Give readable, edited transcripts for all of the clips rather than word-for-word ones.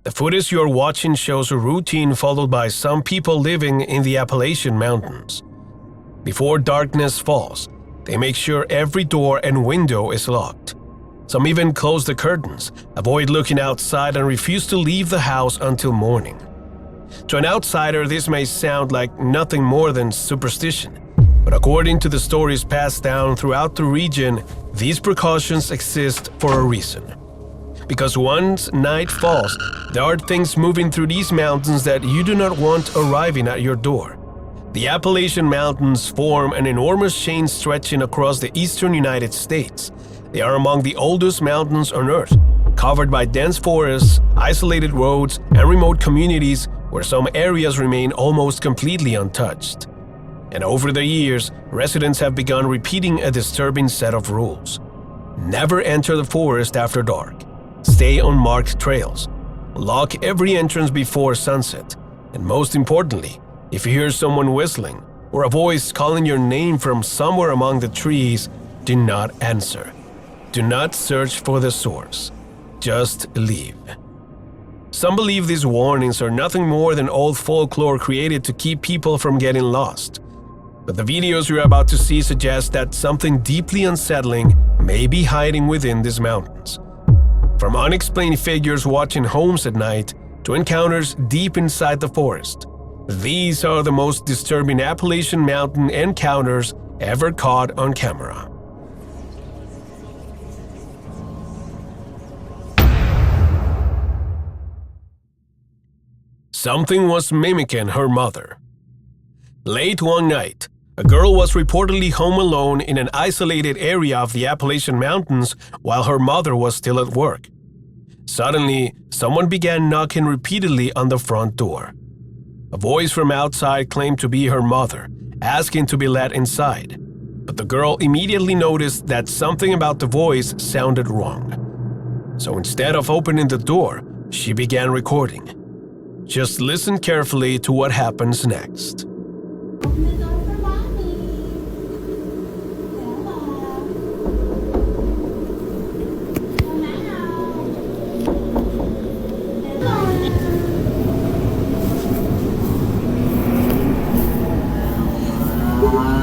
The footage you're watching shows a routine followed by some people living in the Appalachian Mountains. Before darkness falls, they make sure every door and window is locked. Some even close the curtains, avoid looking outside, and refuse to leave the house until morning. To an outsider, this may sound like nothing more than superstition, but according to the stories passed down throughout the region, these precautions exist for a reason. Because once night falls, there are things moving through these mountains that you do not want arriving at your door. The Appalachian Mountains form an enormous chain stretching across the eastern United States. They are among the oldest mountains on Earth, covered by dense forests, isolated roads, and remote communities where some areas remain almost completely untouched. And over the years, residents have begun repeating a disturbing set of rules. Never enter the forest after dark. Stay on marked trails. Lock every entrance before sunset. And most importantly, if you hear someone whistling or a voice calling your name from somewhere among the trees, do not answer. Do not search for the source. Just leave. Some believe these warnings are nothing more than old folklore created to keep people from getting lost. But the videos you're about to see suggest that something deeply unsettling may be hiding within these mountains. From unexplained figures watching homes at night to encounters deep inside the forest, these are the most disturbing Appalachian Mountain encounters ever caught on camera. Something was mimicking her mother. Late one night, a girl was reportedly home alone in an isolated area of the Appalachian Mountains while her mother was still at work. Suddenly, someone began knocking repeatedly on the front door. A voice from outside claimed to be her mother, asking to be let inside. But the girl immediately noticed that something about the voice sounded wrong. So instead of opening the door, she began recording. Just listen carefully to what happens next. Open the door for mommy. Come out.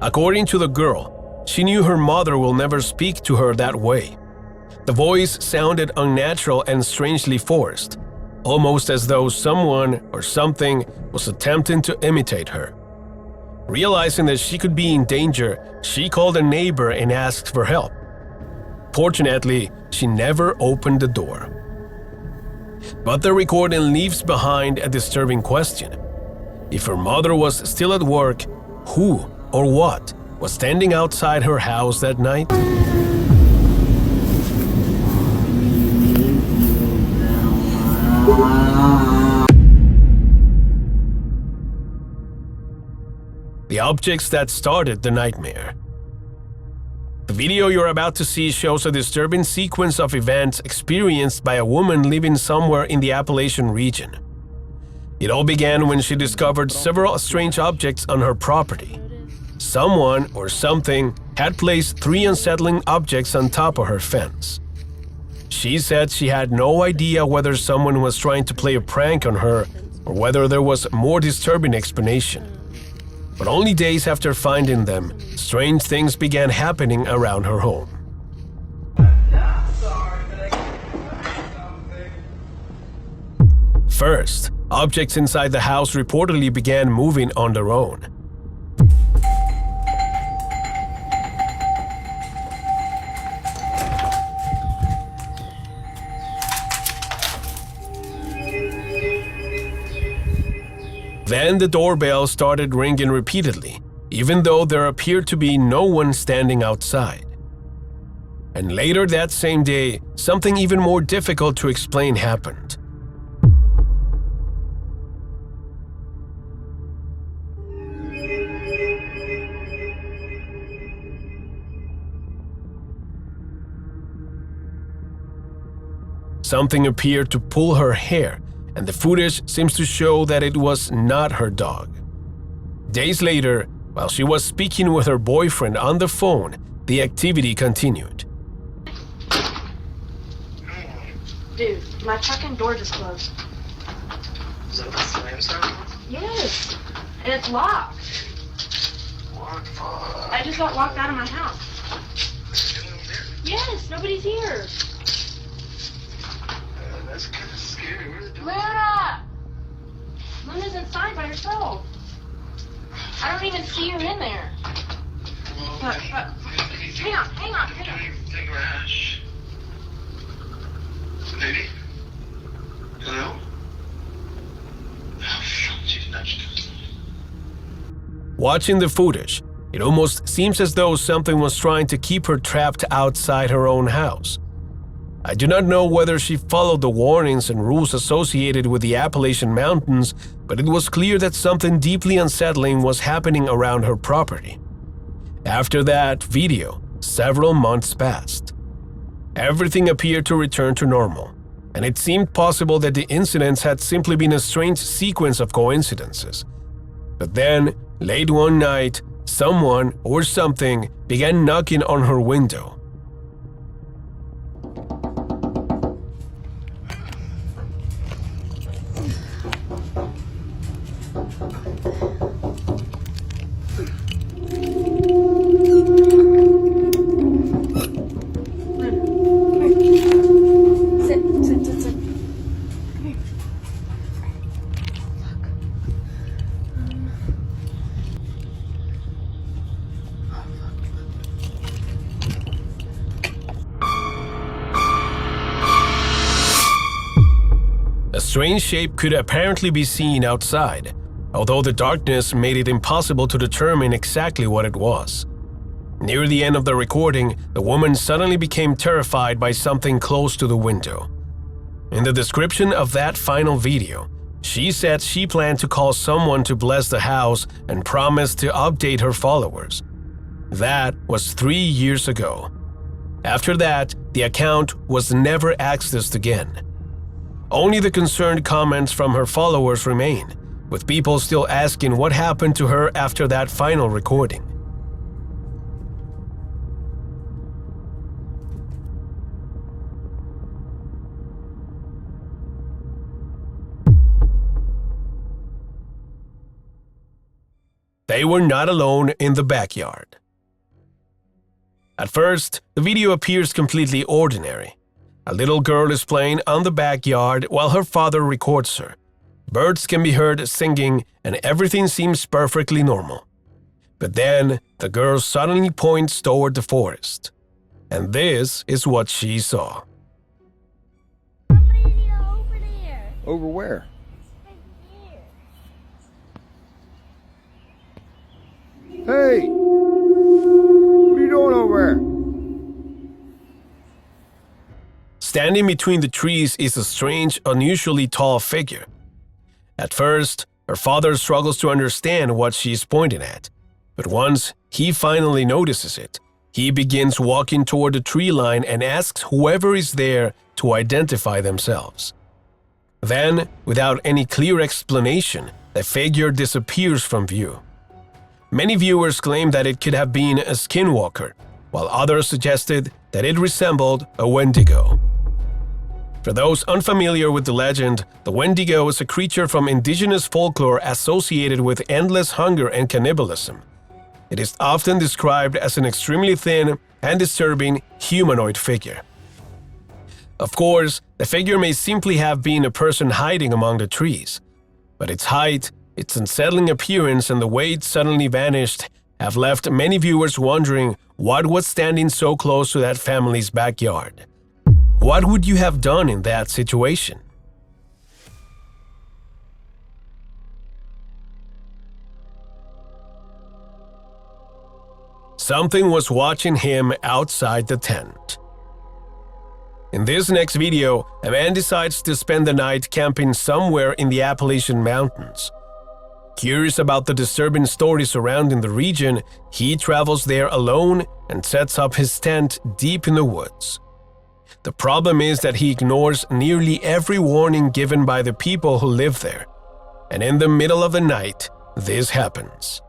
According to the girl, she knew her mother will never speak to her that way. The voice sounded unnatural and strangely forced, almost as though someone or something was attempting to imitate her. Realizing that she could be in danger, she called a neighbor and asked for help. Fortunately, she never opened the door. But the recording leaves behind a disturbing question. If her mother was still at work, who or what was standing outside her house that night? The objects that started the nightmare. The video you're about to see shows a disturbing sequence of events experienced by a woman living somewhere in the Appalachian region. It all began when she discovered several strange objects on her property. Someone or something had placed 3 unsettling objects on top of her fence. She said she had no idea whether someone was trying to play a prank on her or whether there was a more disturbing explanation. But only days after finding them, strange things began happening around her home. First, objects inside the house reportedly began moving on their own. Then the doorbell started ringing repeatedly, even though there appeared to be no one standing outside. And later that same day, something even more difficult to explain happened. Something appeared to pull her hair, and the footage seems to show that it was not her dog. Days later, while she was speaking with her boyfriend on the phone, the activity continued. Dude, my fucking door just closed. Is that the slam sound? Yes, and it's locked. What the fuck? I just got locked out of my house. Still in there? Yes, nobody's here. That's kind of scary. Where's the door? Luna! Luna's inside by herself. I don't even see her in there. Well, Hang on. Take a rash. Lady? Hello? Oh, fuck, she's nudged us. Watching the footage, it almost seems as though something was trying to keep her trapped outside her own house. I do not know whether she followed the warnings and rules associated with the Appalachian Mountains, but it was clear that something deeply unsettling was happening around her property. After that video, several months passed. Everything appeared to return to normal, and it seemed possible that the incidents had simply been a strange sequence of coincidences. But then, late one night, someone or something began knocking on her window. Sit. A strange shape could apparently be seen outside, although the darkness made it impossible to determine exactly what it was. Near the end of the recording, the woman suddenly became terrified by something close to the window. In the description of that final video, she said she planned to call someone to bless the house and promised to update her followers. That was 3 years ago. After that, the account was never accessed again. Only the concerned comments from her followers remain, with people still asking what happened to her after that final recording. They were not alone in the backyard. At first, the video appears completely ordinary. A little girl is playing on the backyard while her father records her. Birds can be heard singing and everything seems perfectly normal. But then, the girl suddenly points toward the forest. And this is what she saw. Somebody's over there. Over where? Right there. Hey! What are you doing over there? Standing between the trees is a strange, unusually tall figure. At first, her father struggles to understand what she's pointing at, but once he finally notices it, he begins walking toward the tree line and asks whoever is there to identify themselves. Then, without any clear explanation, the figure disappears from view. Many viewers claim that it could have been a skinwalker, while others suggested that it resembled a Wendigo. For those unfamiliar with the legend, the Wendigo is a creature from indigenous folklore associated with endless hunger and cannibalism. It is often described as an extremely thin and disturbing humanoid figure. Of course, the figure may simply have been a person hiding among the trees, but its height, its unsettling appearance, and the way it suddenly vanished have left many viewers wondering what was standing so close to that family's backyard. What would you have done in that situation? Something was watching him outside the tent. In this next video, a man decides to spend the night camping somewhere in the Appalachian Mountains. Curious about the disturbing stories surrounding the region, he travels there alone and sets up his tent deep in the woods. The problem is that he ignores nearly every warning given by the people who live there. And in the middle of the night, this happens.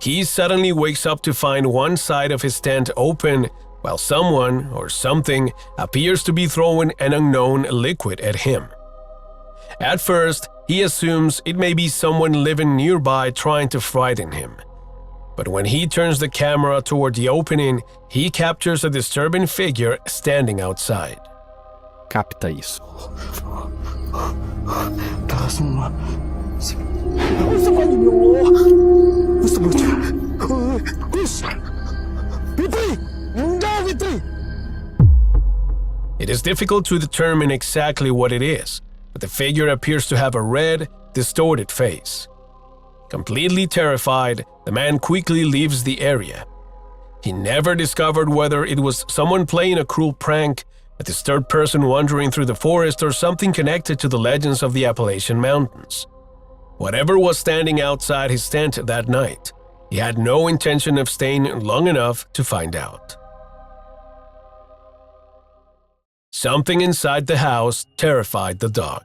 He suddenly wakes up to find one side of his tent open while someone or something appears to be throwing an unknown liquid at him. At first, he assumes it may be someone living nearby trying to frighten him. But when he turns the camera toward the opening, he captures a disturbing figure standing outside. Capta isso. It is difficult to determine exactly what it is, but the figure appears to have a red, distorted face. Completely terrified, the man quickly leaves the area. He never discovered whether it was someone playing a cruel prank, a disturbed person wandering through the forest, or something connected to the legends of the Appalachian Mountains. Whatever was standing outside his tent that night, he had no intention of staying long enough to find out. Something inside the house terrified the dog.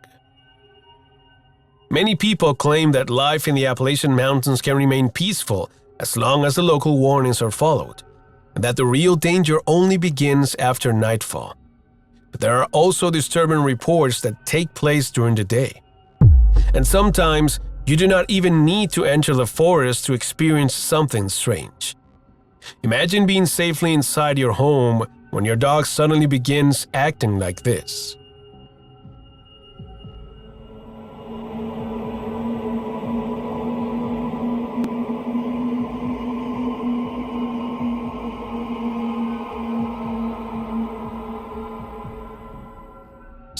Many people claim that life in the Appalachian Mountains can remain peaceful as long as the local warnings are followed, and that the real danger only begins after nightfall. But there are also disturbing reports that take place during the day. And sometimes, you do not even need to enter the forest to experience something strange. Imagine being safely inside your home when your dog suddenly begins acting like this.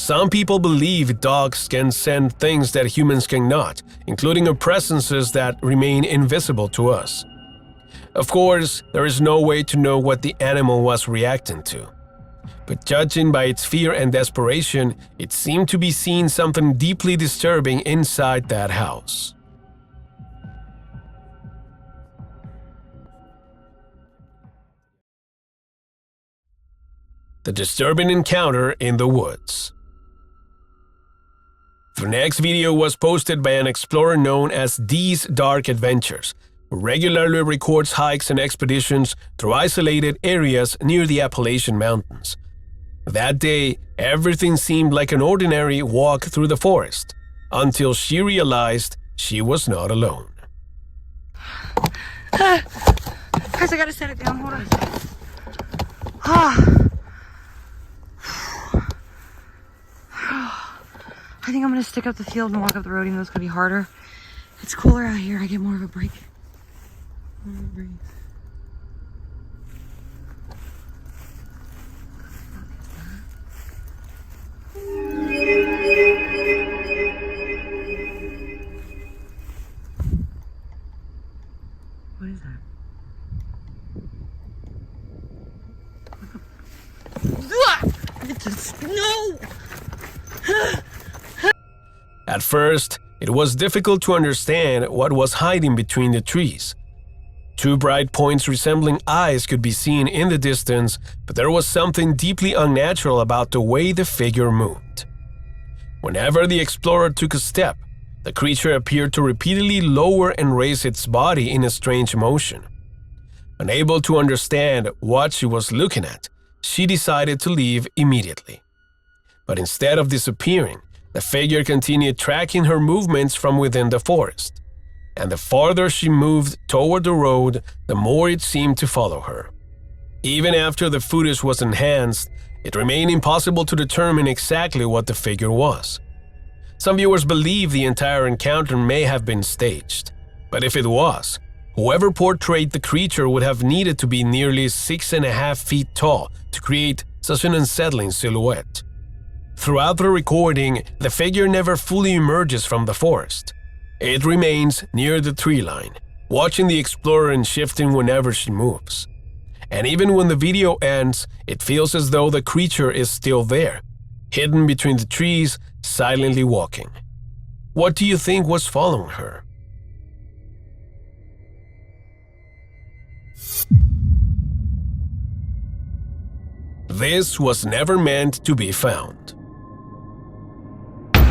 Some people believe dogs can sense things that humans cannot, including presences that remain invisible to us. Of course, there is no way to know what the animal was reacting to. But judging by its fear and desperation, it seemed to be seeing something deeply disturbing inside that house. The disturbing encounter in the woods. The next video was posted by an explorer known as These Dark Adventures, who regularly records hikes and expeditions through isolated areas near the Appalachian Mountains. That day, everything seemed like an ordinary walk through the forest, until she realized she was not alone. Guys, I gotta set it down. Hold on. I think I'm gonna stick up the field and walk up the road, even though it's gonna be harder. It's cooler out here. I get more of a break. What is that? No! At first, it was difficult to understand what was hiding between the trees. Two bright points resembling eyes could be seen in the distance, but there was something deeply unnatural about the way the figure moved. Whenever the explorer took a step, the creature appeared to repeatedly lower and raise its body in a strange motion. Unable to understand what she was looking at, she decided to leave immediately. But instead of disappearing, the figure continued tracking her movements from within the forest, and the farther she moved toward the road, the more it seemed to follow her. Even after the footage was enhanced, it remained impossible to determine exactly what the figure was. Some viewers believe the entire encounter may have been staged, but if it was, whoever portrayed the creature would have needed to be nearly 6.5 feet tall to create such an unsettling silhouette. Throughout the recording, the figure never fully emerges from the forest. It remains near the tree line, watching the explorer and shifting whenever she moves. And even when the video ends, it feels as though the creature is still there, hidden between the trees, silently walking. What do you think was following her? This was never meant to be found.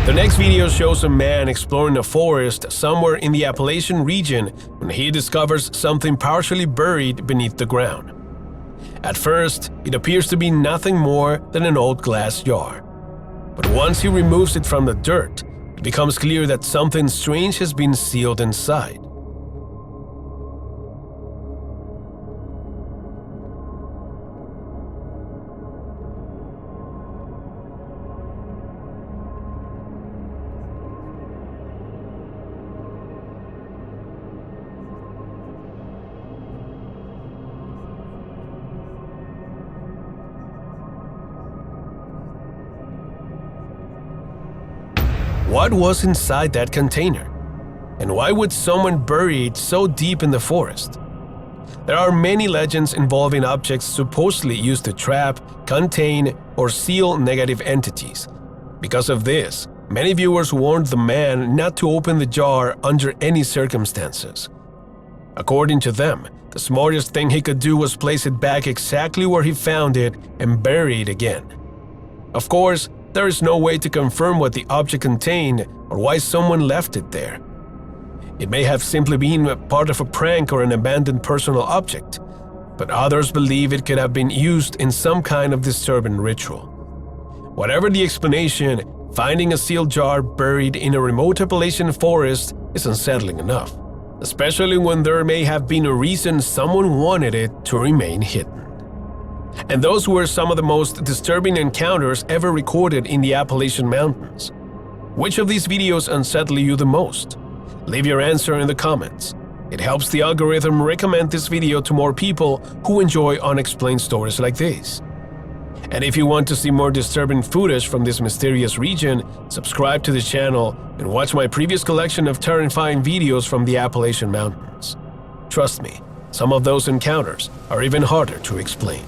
The next video shows a man exploring a forest somewhere in the Appalachian region when he discovers something partially buried beneath the ground. At first, it appears to be nothing more than an old glass jar. But once he removes it from the dirt, it becomes clear that something strange has been sealed inside. What was inside that container? And why would someone bury it so deep in the forest? There are many legends involving objects supposedly used to trap, contain, or seal negative entities. Because of this, many viewers warned the man not to open the jar under any circumstances. According to them, the smartest thing he could do was place it back exactly where he found it and bury it again. Of course, there is no way to confirm what the object contained or why someone left it there. It may have simply been part of a prank or an abandoned personal object, but others believe it could have been used in some kind of disturbing ritual. Whatever the explanation, finding a sealed jar buried in a remote Appalachian forest is unsettling enough, especially when there may have been a reason someone wanted it to remain hidden. And those were some of the most disturbing encounters ever recorded in the Appalachian Mountains. Which of these videos unsettle you the most? Leave your answer in the comments. It helps the algorithm recommend this video to more people who enjoy unexplained stories like this. And if you want to see more disturbing footage from this mysterious region, subscribe to the channel and watch my previous collection of terrifying videos from the Appalachian Mountains. Trust me, some of those encounters are even harder to explain.